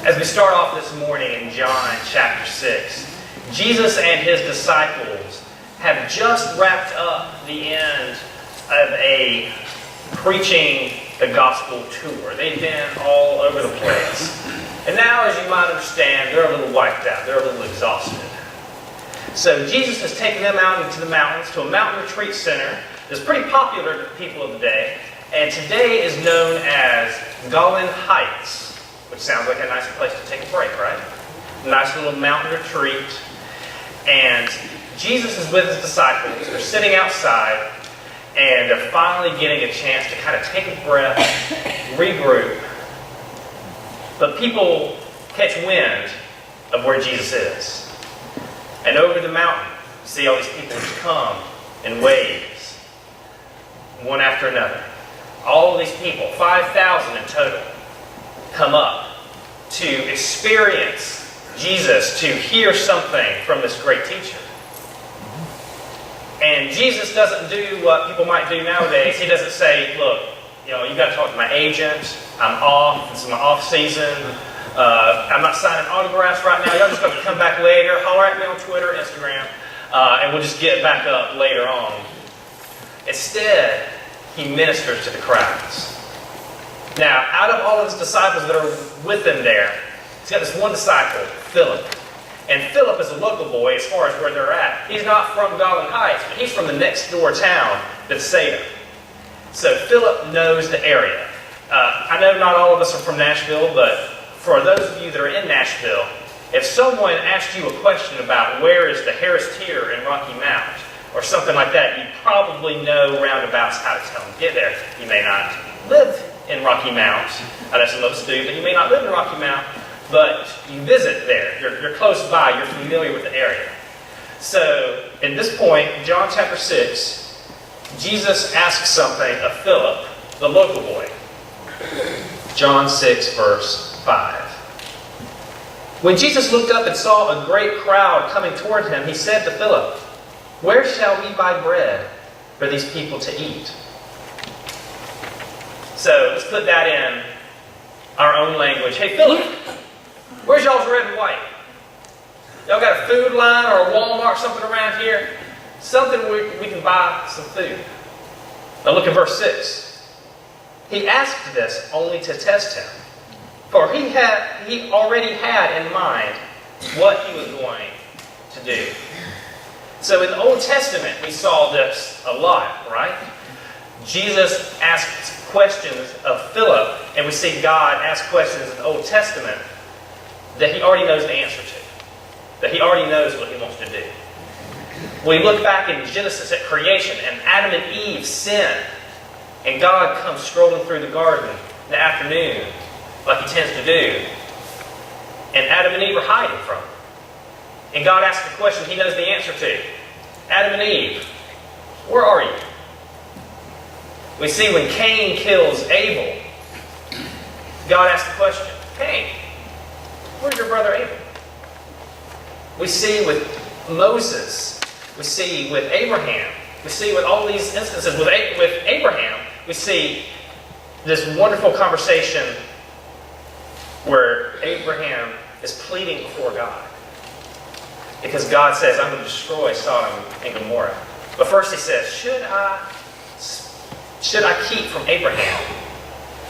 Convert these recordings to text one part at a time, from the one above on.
As we start off this morning in John chapter 6, Jesus and his disciples have just wrapped up the end of a preaching the gospel tour. They've been all over the place. And now, as you might understand, they're a little wiped out. They're a little exhausted. So Jesus has taken them out into the mountains to a mountain retreat center that's pretty popular to people of the day. And today is known as Golan Heights, which sounds like a nice place to take a break, right? Nice little mountain retreat. And Jesus is with his disciples. They're sitting outside, and they're finally getting a chance to kind of take a breath, regroup. But people catch wind of where Jesus is. And over the mountain, you see all these people just come in waves, one after another. All of these people, 5,000 in total, come up to experience Jesus, to hear something from this great teacher. And Jesus doesn't do what people might do nowadays. He doesn't say, look, you got to talk to my agent. I'm off. This is my off season. I'm not signing autographs right now. Y'all just got to come back later. Holler at me on Twitter, Instagram, and we'll just get back up later on. Instead, he ministers to the crowds. Now, out of all of his disciples that are with him there, he's got this one disciple, Philip. And Philip is a local boy as far as where they're at. He's not from Golan Heights, but he's from the next door town, Bethsaida. So Philip knows the area. I know not all of us are from Nashville, but for those of you that are in Nashville, if someone asked you a question about where is the Harris Teeter in Rocky Mount, or something like that, you probably know roundabouts how to tell them to get there. You may not live in Rocky Mount. I know some of us do, but you may not live in Rocky Mount, but you visit there. You're close by. You're familiar with the area. So, at this point, John chapter 6, Jesus asks something of Philip, the local boy. John 6, verse 5. When Jesus looked up and saw a great crowd coming toward him, he said to Philip, "Where shall we buy bread for these people to eat?" So, let's put that in our own language. Hey, Philip, where's y'all's red and white? Y'all got a food line or a Walmart, something around here? Something we can buy some food. Now look at verse 6. He asked this only to test him, for he already had in mind what he was going to do. So in the Old Testament, we saw this a lot, right? Jesus asked questions of Philip, and we see God ask questions in the Old Testament that he already knows the answer to, that he already knows what he wants to do. We look back in Genesis at creation, and Adam and Eve sin, and God comes strolling through the garden in the afternoon, like he tends to do, and Adam and Eve are hiding from him. And God asks the question he knows the answer to. Adam and Eve, where are you? We see when Cain kills Abel, God asks the question, Cain, where's your brother Abel? We see with Moses, we see with Abraham, we see with all these instances with Abraham, we see this wonderful conversation where Abraham is pleading before God. Because God says, I'm going to destroy Sodom and Gomorrah. But first he says, should I keep from Abraham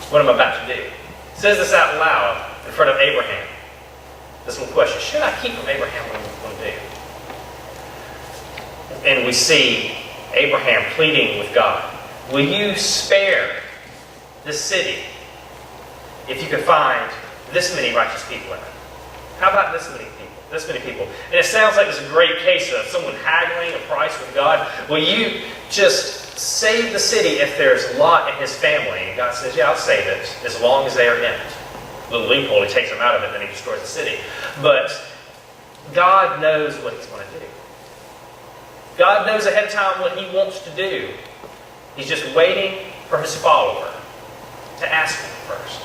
what I'm about to do? He says this out loud in front of Abraham. This one question, should I keep from Abraham what I'm going to do? And we see Abraham pleading with God, will you spare this city if you can find this many righteous people in it? How about this many people? This many people. And it sounds like it's a great case of someone haggling a price with God. Will you just save the city if there's Lot and his family? And God says, yeah, I'll save it as long as they are in it. Little loophole, he takes them out of it, then he destroys the city. But God knows what he's going to do. God knows ahead of time what he wants to do. He's just waiting for his follower to ask him first.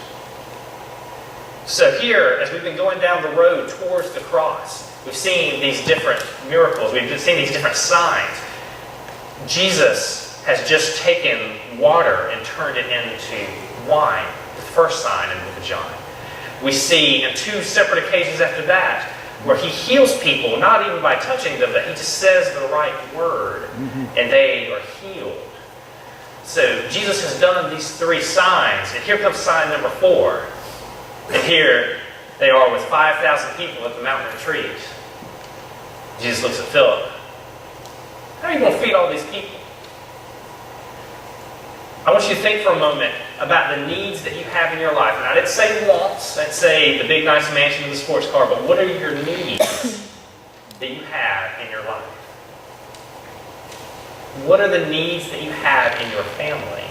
So here, as we've been going down the road towards the cross, we've seen these different miracles. We've seen these different signs. Jesus has just taken water and turned it into wine, the first sign in the book of John. We see in 2 separate occasions after that where he heals people, not even by touching them, but he just says the right word and they are healed. So Jesus has done these 3 signs, and here comes sign number 4. And here they are with 5,000 people at the Mountain of Trees. Jesus looks at Philip. How are you going to feed all these people? I want you to think for a moment about the needs that you have in your life. And I didn't say wants, I didn't say the big nice mansion and the sports car, but what are your needs that you have in your life? What are the needs that you have in your family?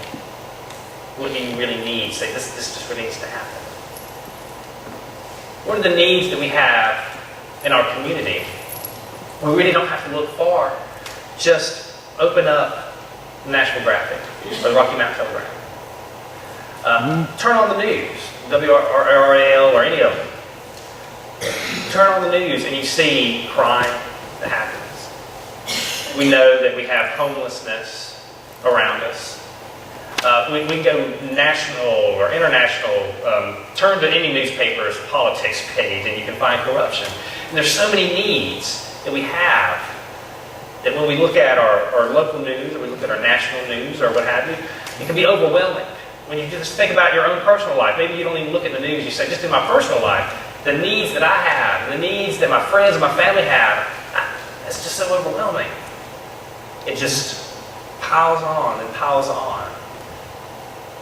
What do you really need? Say, this just really needs to happen. What are the needs that we have in our community? We really don't have to look far. Just open up the National Graphic or the Rocky Mountain Telegraph. Turn on the news, WRAL or any of them. Turn on the news and you see crime that happens. We know that we have homelessness around us. We can go national or international. Turn to any newspaper's politics page and you can find corruption. And there's so many needs that we have that when we look at our local news or we look at our national news or what have you, it can be overwhelming. When you just think about your own personal life, maybe you don't even look at the news, you say, just in my personal life, the needs that I have, the needs that my friends and my family have, it's just so overwhelming. It just piles on and piles on.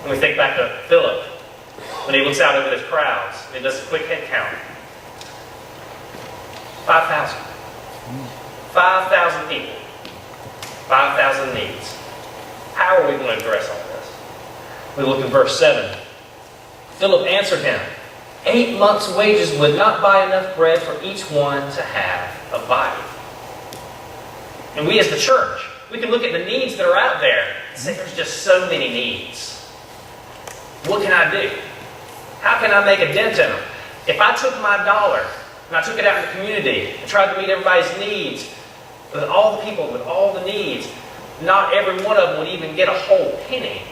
When we think back to Philip, when he looks out over those crowds, and he does a quick head count. 5,000. 5,000 people. 5,000 needs. How are we going to address all this? We look at verse 7. Philip answered him, 8 months' wages would not buy enough bread for each one to have a bite. And we as the church, we can look at the needs that are out there and say, there's just so many needs. What can I do? How can I make a dent in them? If I took my dollar and I took it out in the community and tried to meet everybody's needs, with all the people, with all the needs, not every one of them would even get a whole penny.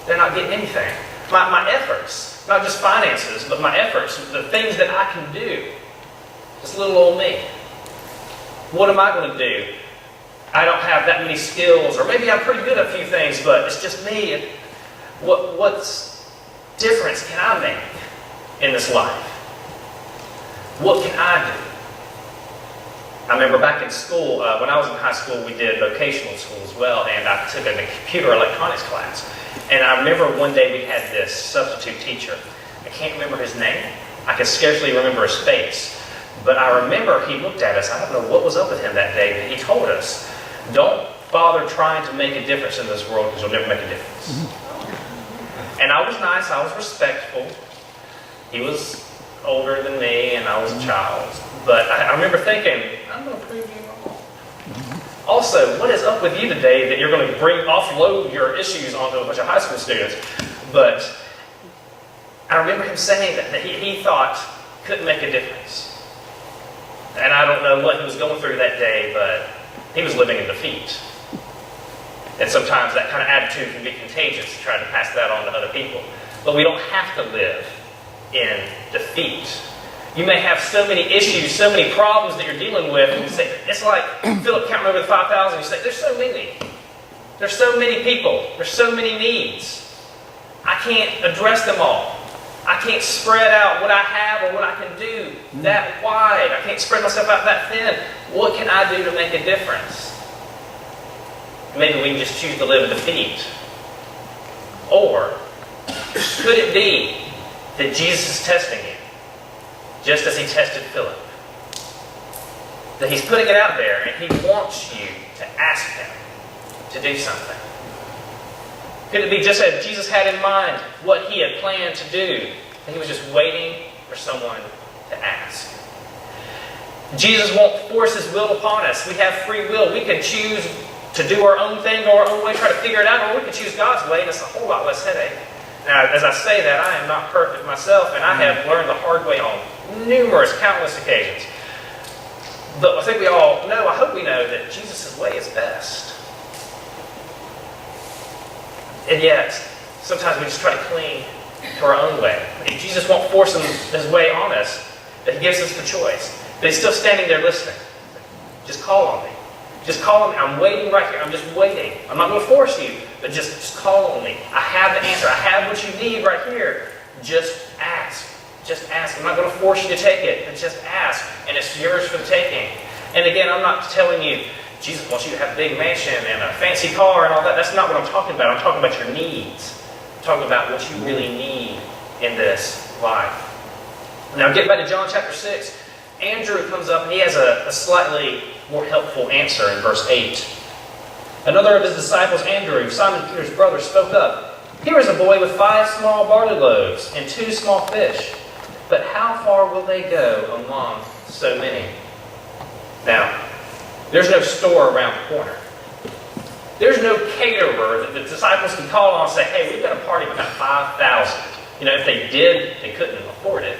They're not getting anything. My efforts, not just finances, but my efforts, the things that I can do, just little old me. What am I going to do? I don't have that many skills, or maybe I'm pretty good at a few things, but it's just me. And what's difference can I make in this life? What can I do? I remember back in school, when I was in high school, we did vocational school as well, and I took a computer electronics class. And I remember one day we had this substitute teacher. I can't remember his name. I can scarcely remember his face. But I remember he looked at us. I don't know what was up with him that day, but he told us, don't bother trying to make a difference in this world because you'll never make a difference. And I was nice. I was respectful. He was older than me, and I was a child. But I remember thinking, I'm going to prove you wrong. Also, what is up with you today that you're going to offload your issues onto a bunch of high school students? But I remember him saying that he thought couldn't make a difference. And I don't know what he was going through that day, but he was living in defeat. And sometimes that kind of attitude can be contagious, to try to pass that on to other people. But we don't have to live in defeat. You may have so many issues, so many problems that you're dealing with, and you say, it's like Philip counting over the 5,000, you say, there's so many. There's so many people. There's so many needs. I can't address them all. I can't spread out what I have or what I can do that wide. I can't spread myself out that thin. What can I do to make a difference? Maybe we can just choose to live in defeat. Or could it be that Jesus is testing you, just as he tested Philip? That he's putting it out there and he wants you to ask him to do something. Could it be just as Jesus had in mind what he had planned to do, and he was just waiting for someone to ask? Jesus won't force his will upon us. We have free will. We can choose to do our own thing, go our own way, try to figure it out, or we can choose God's way, and it's a whole lot less headache. Now, as I say that, I am not perfect myself, and I have learned the hard way on numerous, countless occasions. But I think we all know, I hope we know, that Jesus' way is best. And yet, sometimes we just try to cling to our own way. Jesus won't force his way on us, but he gives us the choice. But he's still standing there listening. Just call on me. Just call on me. I'm waiting right here. I'm just waiting. I'm not going to force you, but just call on me. I have the answer. I have what you need right here. Just ask. Just ask. I'm not going to force you to take it, but just ask. And it's yours for the taking. And again, I'm not telling you, Jesus wants you to have a big mansion and a fancy car and all that. That's not what I'm talking about. I'm talking about your needs. I'm talking about what you really need in this life. Now get back to John chapter 6. Andrew comes up and he has a slightly more helpful answer in verse 8. Another of his disciples, Andrew, Simon Peter's brother, spoke up. Here is a boy with 5 small barley loaves and 2 small fish. But how far will they go among so many? Now, there's no store around the corner. There's no caterer that the disciples can call on and say, hey, we've got a party of about 5,000. If they did, they couldn't afford it.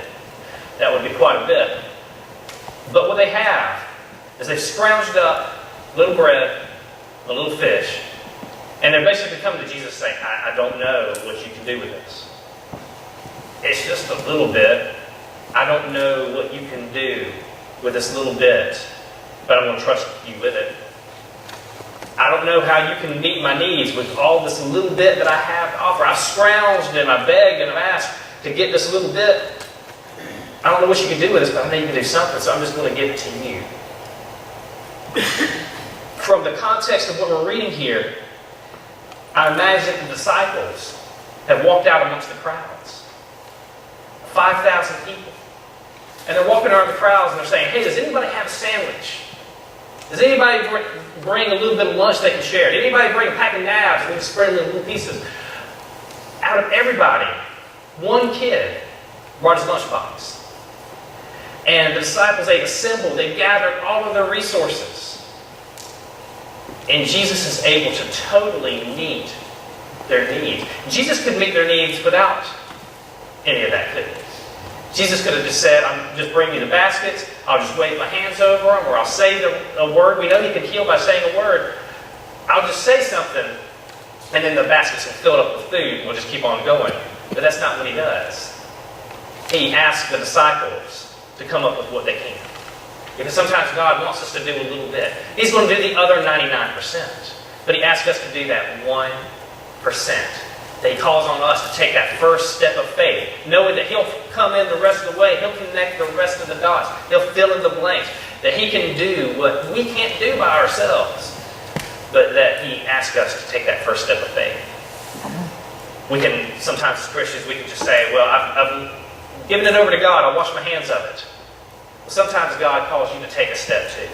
That would be quite a bit. But what they have is they've scrounged up a little bread, a little fish, and they're basically coming to Jesus saying, I don't know what you can do with this. It's just a little bit. I don't know what you can do with this little bit, but I'm going to trust you with it. I don't know how you can meet my needs with all this little bit that I have to offer. I've scrounged and I've begged and I've asked to get this little bit. I don't know what you can do with this, but I know you can do something, so I'm just going to give it to you. From the context of what we're reading here, I imagine the disciples have walked out amongst the crowds. 5,000 people. And they're walking around the crowds and they're saying, hey, does anybody have a sandwich? Does anybody bring a little bit of lunch they can share? Did anybody bring a pack of nabs and we can spread it in little pieces? Out of everybody, one kid brought his lunchbox. And the disciples, they've assembled, they've gathered all of their resources. And Jesus is able to totally meet their needs. Jesus could meet their needs without any of that, couldn't he? Jesus could have just said, I'm just bringing you the baskets, I'll just wave my hands over them, or I'll say a word. We know he can heal by saying a word. I'll just say something, and then the baskets will fill up with food, and we'll just keep on going. But that's not what he does. He asks the disciples to come up with what they can. Because sometimes God wants us to do a little bit. He's going to do the other 99%. But he asks us to do that 1%. That he calls on us to take that first step of faith, knowing that he'll come in the rest of the way. He'll connect the rest of the dots. He'll fill in the blanks. That he can do what we can't do by ourselves. But that he asks us to take that first step of faith. We can, sometimes as Christians, we can just say, well, I've given it over to God. I'll wash my hands of it. Well, sometimes God calls you to take a step too.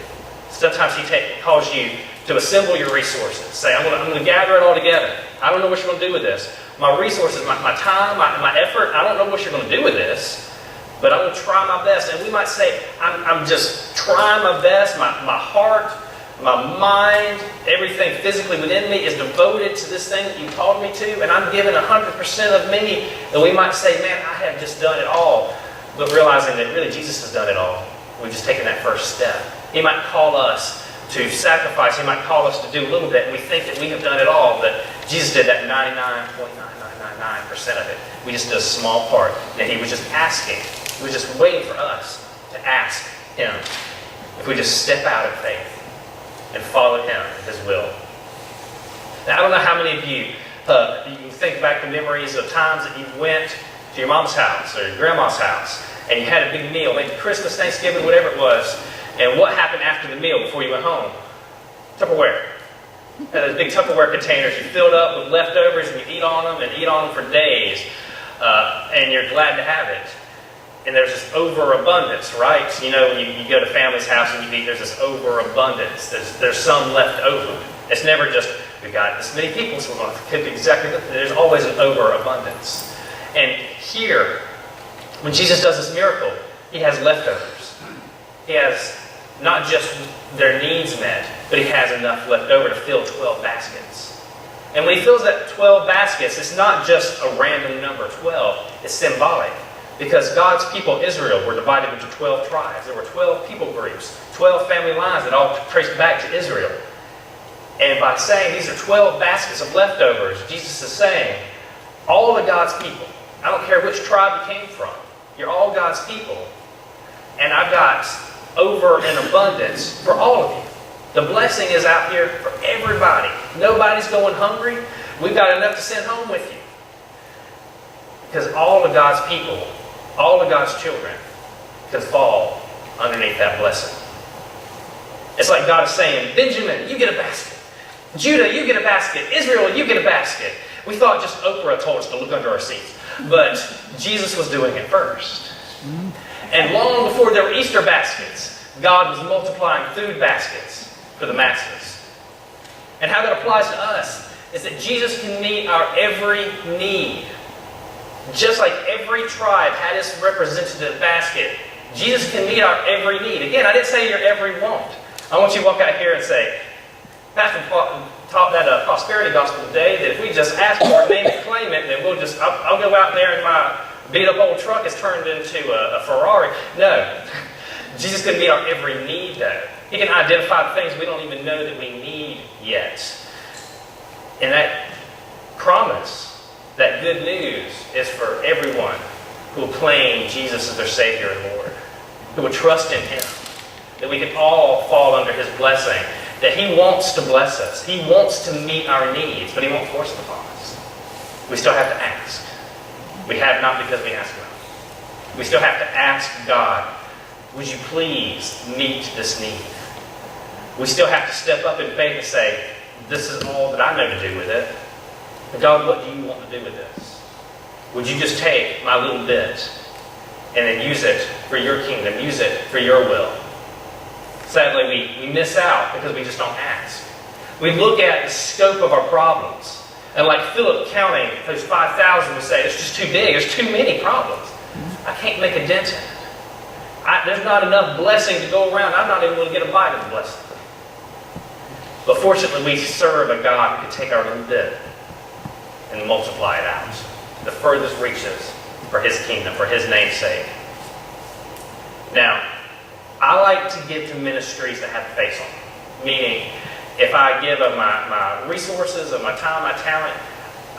Sometimes he calls you to assemble your resources. Say, I'm going to gather it all together. I don't know what you're going to do with this. My resources, my time, my effort, I don't know what you're going to do with this, but I'm going to try my best. And we might say, I'm just trying my best. My heart, my mind, everything physically within me is devoted to this thing that you called me to, and I'm giving 100% of me. And we might say, man, I have just done it all. But realizing that really Jesus has done it all. We've just taken that first step. He might call us to sacrifice. He might call us to do a little bit, and we think that we have done it all, but Jesus did that 99.9999% of it. We just did a small part. And he was just asking. He was just waiting for us to ask him if we just step out of faith and follow him, his will. Now, I don't know how many of you, you think back to memories of times that you went to your mom's house or your grandma's house, and you had a big meal, maybe Christmas, Thanksgiving, whatever it was. And what happened after the meal before you went home? Tupperware. And those big Tupperware containers you filled up with leftovers, and you eat on them for days. And you're glad to have it. And there's this overabundance, right? So, when you go to family's house and you eat, there's this overabundance. There's some left over. It's never just, we've got this many people, so we're going to cook exactly. There's always an overabundance. And here, when Jesus does this miracle, he has leftovers. He has not just their needs met, but he has enough left over to fill 12 baskets. And when he fills that 12 baskets, it's not just a random number, 12. It's symbolic. Because God's people, Israel, were divided into 12 tribes. There were 12 people groups, 12 family lines that all traced back to Israel. And by saying these are 12 baskets of leftovers, Jesus is saying all of God's people, I don't care which tribe you came from. You're all God's people. And I've got over an abundance for all of you. The blessing is out here for everybody. Nobody's going hungry. We've got enough to send home with you. Because all of God's people, all of God's children can fall underneath that blessing. It's like God is saying, Benjamin, you get a basket. Judah, you get a basket. Israel, you get a basket. We thought just Oprah told us to look under our seats. But Jesus was doing it first. And long before there were Easter baskets, God was multiplying food baskets for the masses. And how that applies to us is that Jesus can meet our every need. Just like every tribe had its representative basket, Jesus can meet our every need. Again, I didn't say your every want. I want you to walk out here and say, Pastor taught that prosperity gospel today, that if we just ask for it, name it, claim it, then we'll just, I'll go out there and my beat up old truck is turned into a Ferrari. No. Jesus can meet our every need, though. He can identify the things we don't even know that we need yet. And that promise, that good news, is for everyone who will claim Jesus as their Savior and Lord, who will trust in Him, that we can all fall under His blessing, that He wants to bless us. He wants to meet our needs, but He won't force it upon us. We still have to ask. We have not because we ask not. We still have to ask God, would you please meet this need? We still have to step up in faith and say, this is all that I know to do with it. But God, what do you want to do with this? Would you just take my little bit and then use it for your kingdom, use it for your will? Sadly, we miss out because we just don't ask. We look at the scope of our problems. And like Philip counting those 5,000 would say, it's just too big. There's too many problems. I can't make a dent in it. There's not enough blessing to go around. I'm not even going to get a bite of the blessing. But fortunately, we serve a God who can take our little bit and multiply it out. The furthest reaches for His kingdom, for His name's sake. Now, I like to give to ministries that have a face on them. Meaning, if I give of my resources, of my time, my talent,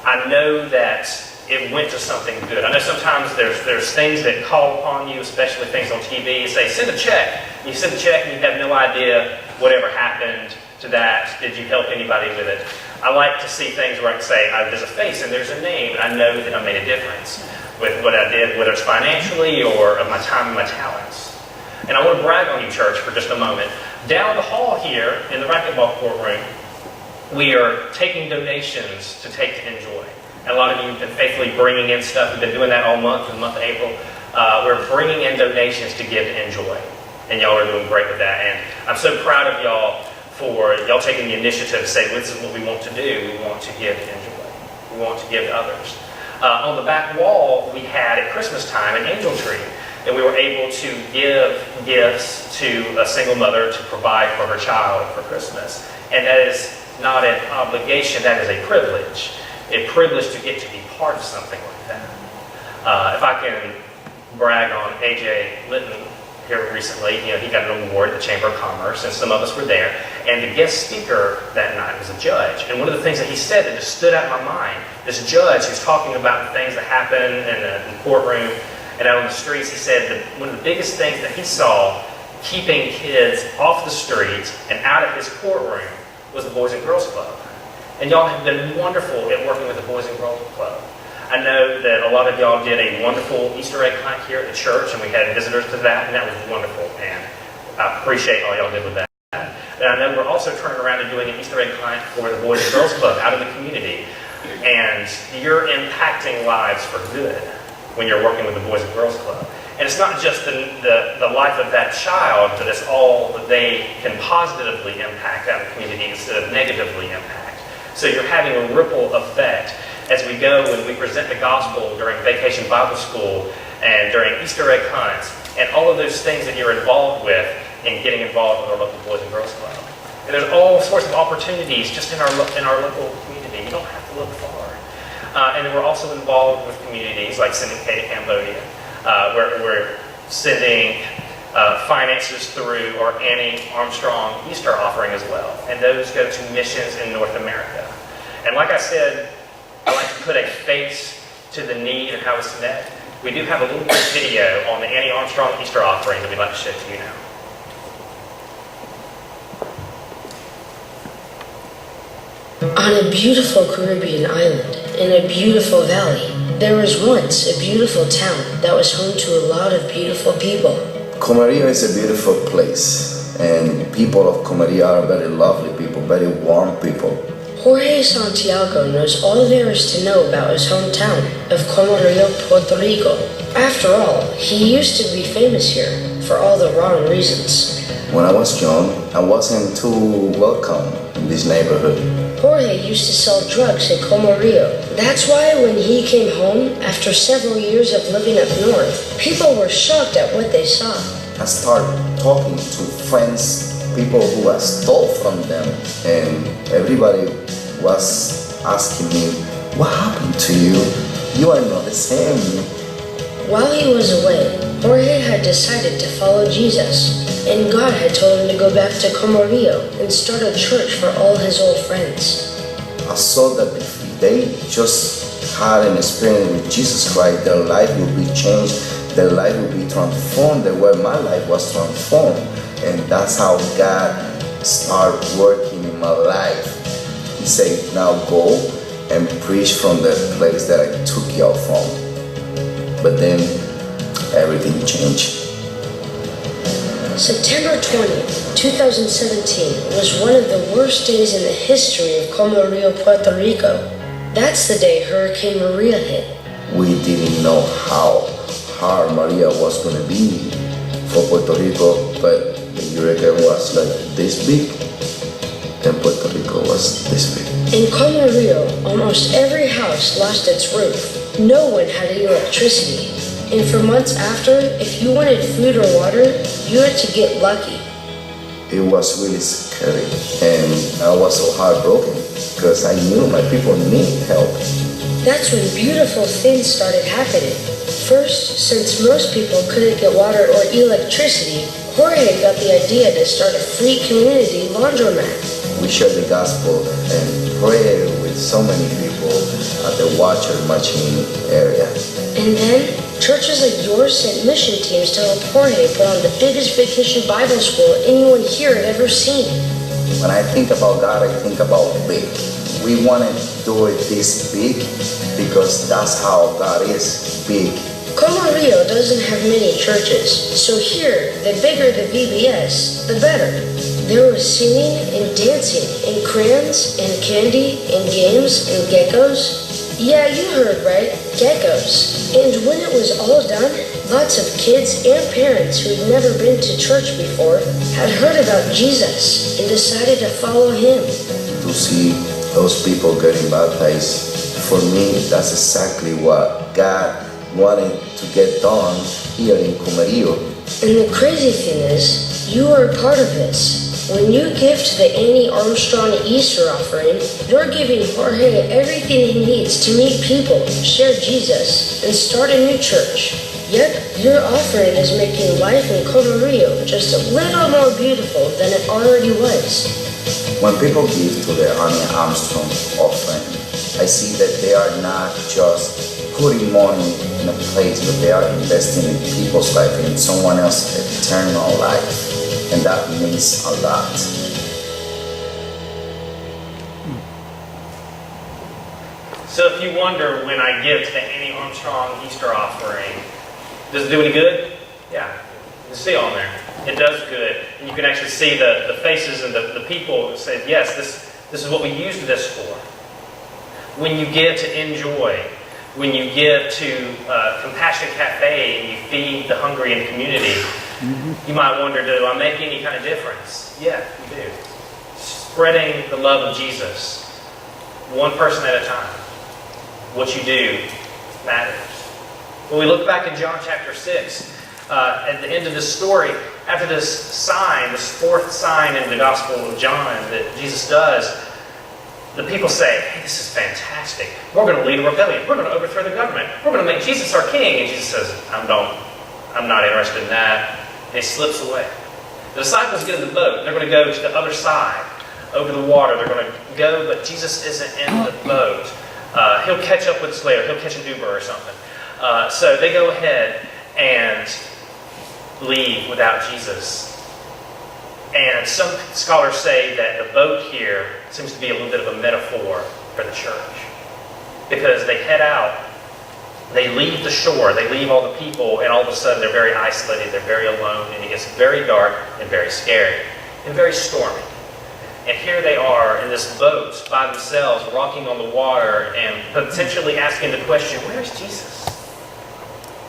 I know that it went to something good. I know sometimes there's things that call upon you, especially things on TV, and say, send a check. You send a check and you have no idea whatever happened to that. Did you help anybody with it? I like to see things where I can say, there's a face and there's a name, and I know that I made a difference with what I did, whether it's financially or of my time and my talents. And I want to brag on you, church, for just a moment. Down the hall here in the racquetball courtroom, we are taking donations to take to Enjoy. And a lot of you have been faithfully bringing in stuff. We've been doing that all month, in the month of April. We're bringing in donations to give to Enjoy. And y'all are doing great with that. And I'm so proud of y'all for y'all taking the initiative to say, this is what we want to do. We want to give to Enjoy. We want to give to others. On the back wall, we had at Christmas time an angel tree. And we were able to give gifts to a single mother to provide for her child for Christmas. And that is not an obligation, that is a privilege. A privilege to get to be part of something like that. If I can brag on A.J. Litton here recently, he got an award at the Chamber of Commerce, and some of us were there. And the guest speaker that night was a judge. And one of the things that he said that just stood out in my mind, this judge who's talking about the things that happen in the courtroom, and out on the streets, he said that one of the biggest things that he saw keeping kids off the streets and out of his courtroom was the Boys and Girls Club. And y'all have been wonderful at working with the Boys and Girls Club. I know that a lot of y'all did a wonderful Easter egg hunt here at the church, and we had visitors to that, and that was wonderful. And I appreciate all y'all did with that. And I know we're also turning around and doing an Easter egg hunt for the Boys and Girls Club out in the community. And you're impacting lives for good when you're working with the Boys and Girls Club. And it's not just the life of that child, but it's all that they can positively impact out in the community instead of negatively impact. So you're having a ripple effect as we go and we present the gospel during Vacation Bible School and during Easter egg hunts and all of those things that you're involved with in getting involved with our local Boys and Girls Club. And there's all sorts of opportunities just in our local community. You don't have to look far. And then we're also involved with communities like sending K to Cambodia, where we're sending finances through our Annie Armstrong Easter offering as well. And those go to missions in North America. And like I said, I like to put a face to the need and how it's met, we do have a little quick video on the Annie Armstrong Easter offering that we'd like to show to you now. On a beautiful Caribbean island, in a beautiful valley, there was once a beautiful town that was home to a lot of beautiful people. Comerío is a beautiful place, and people of Comerío are very lovely people, very warm people. Jorge Santiago knows all there is to know about his hometown of Comerío, Puerto Rico. After all, he used to be famous here for all the wrong reasons. When I was young, I wasn't too welcome in this neighborhood. Jorge used to sell drugs in Comerío. That's why when he came home after several years of living up north, people were shocked at what they saw. I started talking to friends, people who I stole from them, and everybody was asking me, what happened to you? You are not the same. While he was away, Jorge had decided to follow Jesus, and God had told him to go back to Comerío and start a church for all his old friends. I saw that if they just had an experience with Jesus Christ, their life would be changed, their life would be transformed the way my life was transformed. And that's how God started working in my life. He said, now go and preach from the place that I took you out from. But then everything changed. September 20th, 2017 was one of the worst days in the history of Comerío, Puerto Rico. That's the day Hurricane Maria hit. We didn't know how hard Maria was going to be for Puerto Rico, but the hurricane was like this big, and Puerto Rico was this big. In Comerío, almost every house lost its roof. No one had electricity. And for months after, if you wanted food or water, you had to get lucky. It was really scary, and I was so heartbroken because I knew my people need help. That's when beautiful things started happening. First, since most people couldn't get water or electricity, Jorge got the idea to start a free community laundromat. We shared the gospel and prayed with so many people at the washer machine area. And then, churches like yours sent mission teams to help Jorge put on the biggest vacation Bible school anyone here had ever seen. When I think about God, I think about big. We want to do it this big because that's how God is, big. Comerío doesn't have many churches, so here, the bigger the VBS, the better. There was singing and dancing and crayons and candy and games and geckos. Yeah, you heard right, geckos. And when it was all done, lots of kids and parents who had never been to church before had heard about Jesus and decided to follow him. To see those people getting baptized, for me, that's exactly what God wanted to get done here in Comerío. And the crazy thing is, you are a part of this. When you give to the Annie Armstrong Easter offering, you're giving Jorge everything he needs to meet people, share Jesus, and start a new church. Yep, your offering is making life in Comerío just a little more beautiful than it already was. When people give to the Annie Armstrong offering, I see that they are not just putting money in a place, but they are investing in people's life, in someone else's eternal life. And that means a lot. So if you wonder when I give to the Annie Armstrong Easter offering, does it do any good? Yeah, you can see on there. It does good. And you can actually see the faces and the people that say, yes, this is what we used this for. When you give to Enjoy, when you give to Compassion Cafe and you feed the hungry in the community, you might wonder, do I make any kind of difference? Yeah, you do. Spreading the love of Jesus, one person at a time. What you do matters. When we look back in John chapter 6, at the end of this story, after this sign, this fourth sign in the Gospel of John that Jesus does, the people say, hey, this is fantastic. We're going to lead a rebellion. We're going to overthrow the government. We're going to make Jesus our king. And Jesus says, I'm not interested in that. And he slips away. The disciples get in the boat. They're going to go to the other side, over the water. They're going to go, but Jesus isn't in the boat. He'll catch up with us later. He'll catch an Uber or something. So they go ahead and leave without Jesus. And some scholars say that the boat here seems to be a little bit of a metaphor for the church. Because they head out, they leave the shore, they leave all the people, and all of a sudden they're very isolated, they're very alone, and it gets very dark and very scary and very stormy. And here they are in this boat by themselves, rocking on the water and potentially asking the question, where is Jesus?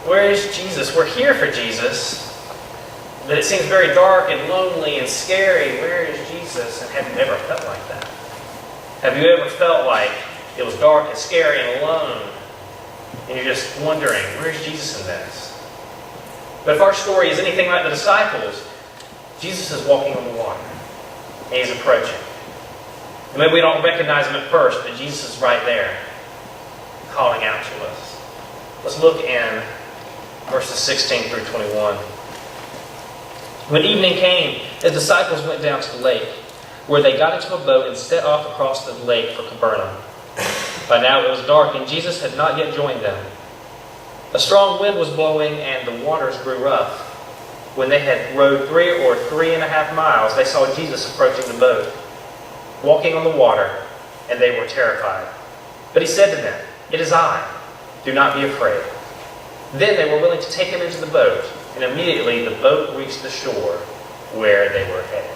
Where is Jesus? We're here for Jesus, but it seems very dark and lonely and scary. Where is Jesus? And have you ever felt like that? Have you ever felt like it was dark and scary and alone, and you're just wondering, where's Jesus in this? But if our story is anything like the disciples, Jesus is walking on the water, and He's approaching. And maybe we don't recognize Him at first, but Jesus is right there, calling out to us. Let's look in verses 16 through 21. When evening came, His disciples went down to the lake, where they got into a boat and set off across the lake for Capernaum. By now it was dark, and Jesus had not yet joined them. A strong wind was blowing, and the waters grew rough. When they had rowed 3 or 3.5 miles, they saw Jesus approaching the boat, walking on the water, and they were terrified. But He said to them, "It is I. Do not be afraid." Then they were willing to take Him into the boat, and immediately the boat reached the shore where they were headed.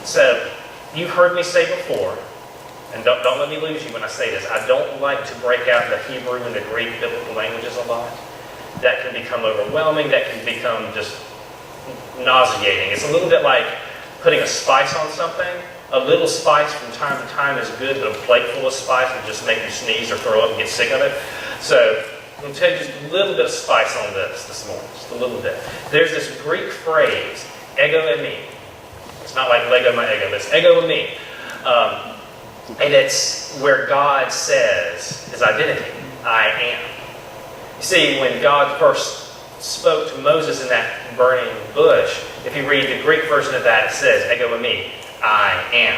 So, you've heard me say before, and don't let me lose you when I say this, I don't like to break out the Hebrew and the Greek biblical languages a lot. That can become overwhelming, that can become just nauseating. It's a little bit like putting a spice on something. A little spice from time to time is good, but a plate full of spice will just make you sneeze or throw up and get sick of it. So, I'm going to tell you just a little bit of spice on this morning, just a little bit. There's this Greek phrase, ego eimi. It's not like Lego my ego, but it's ego eimi. And it's where God says His identity, I am. You see, when God first spoke to Moses in that burning bush, if you read the Greek version of that, it says, ego eimi, I am.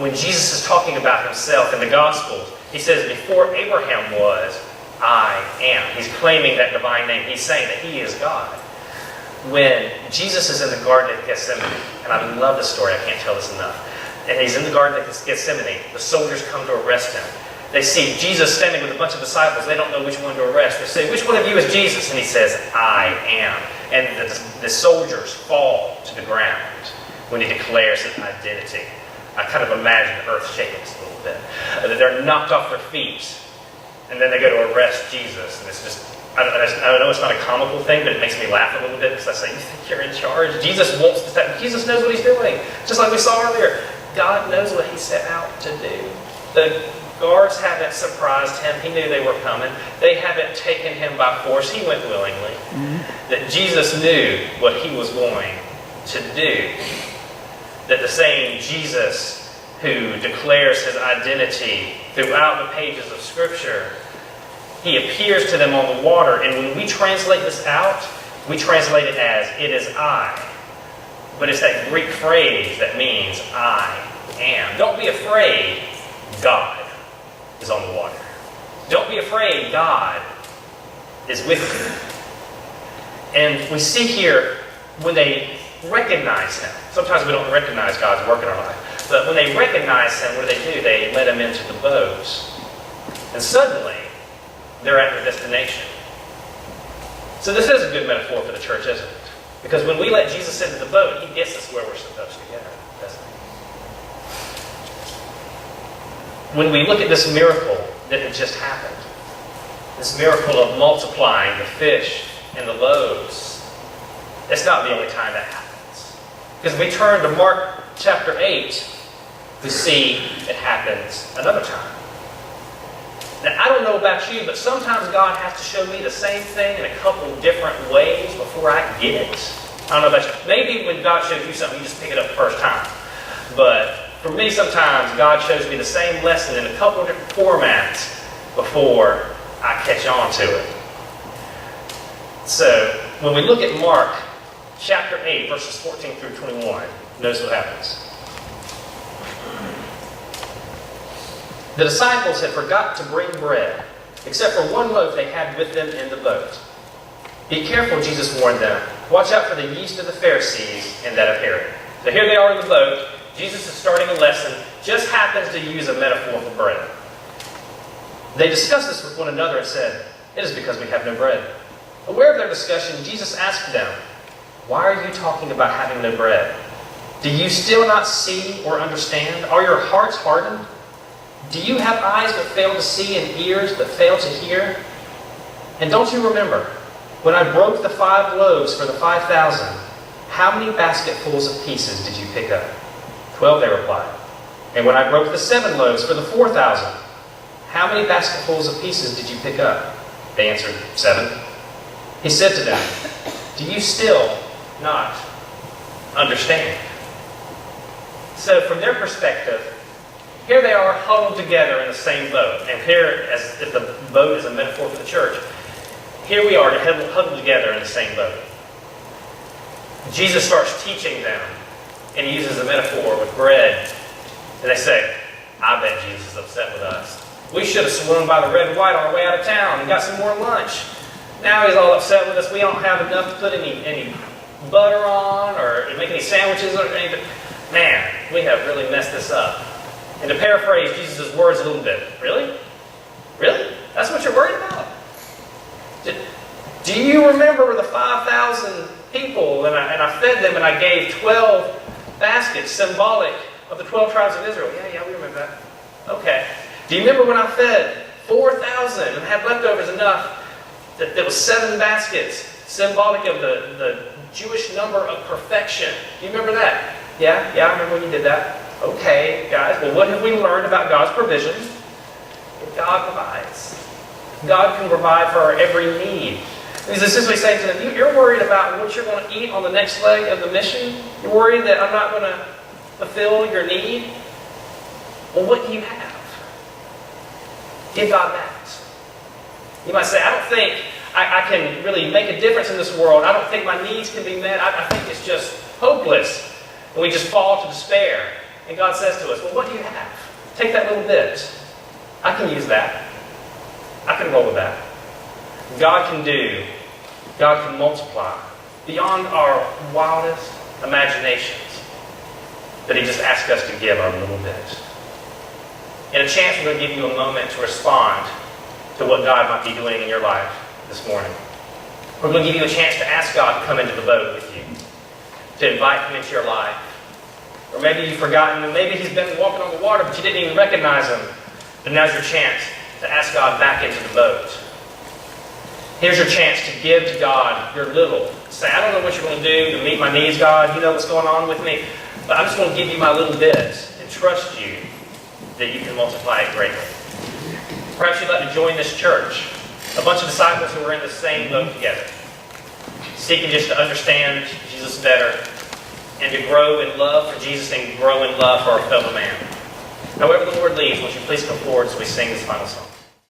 When Jesus is talking about Himself in the Gospels, He says, before Abraham was, I am. He's claiming that divine name. He's saying that He is God. When Jesus is in the Garden of Gethsemane, and I love this story, I can't tell this enough, and He's in the Garden of Gethsemane, the soldiers come to arrest Him. They see Jesus standing with a bunch of disciples. They don't know which one to arrest. They say, which one of you is Jesus? And He says, I am. And the soldiers fall to the ground when He declares His identity. I kind of imagine the earth shaking just a little bit. They're knocked off their feet. And then they go to arrest Jesus. And it's just, I know it's not a comical thing, but it makes me laugh a little bit because I say, you think you're in charge? Jesus wants to, Jesus knows what He's doing. Just like we saw earlier. God knows what He set out to do. The guards haven't surprised Him. He knew they were coming. They haven't taken Him by force. He went willingly. That Jesus knew what He was going to do. That the same Jesus who declares His identity throughout the pages of Scripture, He appears to them on the water. And when we translate this out, we translate it as, it is I. But it's that Greek phrase that means I am. Don't be afraid, God is on the water. Don't be afraid, God is with you. And we see here, when they recognize Him, sometimes we don't recognize God's work in our life, but when they recognize Him, what do? They let Him into the boat. And suddenly, they're at their destination. So this is a good metaphor for the church, isn't it? Because when we let Jesus into the boat, He gets us where we're supposed to go, doesn't He? When we look at this miracle that had just happened, this miracle of multiplying the fish and the loaves, it's not the only time that happens. Because we turn to Mark chapter 8, we see it happens another time. Now, I don't know about you, but sometimes God has to show me the same thing in a couple different ways before I get it. I don't know about you. Maybe when God shows you something, you just pick it up the first time. But for me, sometimes God shows me the same lesson in a couple different formats before I catch on to it. So, when we look at Mark chapter 8, verses 14 through 21, notice what happens. The disciples had forgotten to bring bread, except for one loaf they had with them in the boat. Be careful, Jesus warned them. Watch out for the yeast of the Pharisees and that of Herod. So here they are in the boat. Jesus is starting a lesson, just happens to use a metaphor for bread. They discussed this with one another and said, "It is because we have no bread." Aware of their discussion, Jesus asked them, "Why are you talking about having no bread? Do you still not see or understand? Are your hearts hardened? Do you have eyes that fail to see and ears that fail to hear? And don't you remember, when I broke the 5 loaves for the 5,000, how many basketfuls of pieces did you pick up?" 12, they replied. "And when I broke the 7 loaves for the 4,000, how many basketfuls of pieces did you pick up?" They answered, 7. He said to them, "Do you still not understand?" So from their perspective, here they are huddled together in the same boat. And here, as if the boat is a metaphor for the church, here we are huddled together in the same boat. Jesus starts teaching them, and he uses a metaphor with bread. And they say, "I bet Jesus is upset with us. We should have swung by the red and white on our way out of town and got some more lunch. Now he's all upset with us. We don't have enough to put any butter on or make any sandwiches or anything. Man, we have really messed this up." And to paraphrase Jesus' words a little bit, really? Really? That's what you're worried about? Do you remember the 5,000 people and I fed them and I gave 12 baskets symbolic of the 12 tribes of Israel? Yeah, we remember that. Okay. Do you remember when I fed 4,000 and had leftovers enough that there was 7 baskets symbolic of the Jewish number of perfection? Do you remember that? Yeah, I remember when you did that. Okay, guys, well, what have we learned about God's provision? God provides. God can provide for our every need. He's essentially saying to them, you're worried about what you're going to eat on the next leg of the mission? You're worried that I'm not going to fulfill your need? Well, what do you have? Give God that. You might say, I don't think I can really make a difference in this world. I don't think my needs can be met. I think it's just hopeless. And we just fall to despair. And God says to us, well, what do you have? Take that little bit. I can use that. I can roll with that. God can multiply beyond our wildest imaginations. But he just asks us to give our little bit. In a chance, we're going to give you a moment to respond to what God might be doing in your life this morning. We're going to give you a chance to ask God to come into the boat with you, to invite him into your life. Or maybe you've forgotten, and maybe he's been walking on the water, but you didn't even recognize him. But now's your chance to ask God back into the boat. Here's your chance to give to God your little. Say, I don't know what you're going to do to meet my needs, God. You know what's going on with me. But I'm just going to give you my little bit and trust you that you can multiply it greatly. Perhaps you'd like to join this church. A bunch of disciples who were in the same boat together, seeking just to understand Jesus better and to grow in love for Jesus and grow in love for our fellow man. However the Lord leads, won't you please come forward as we sing this final song.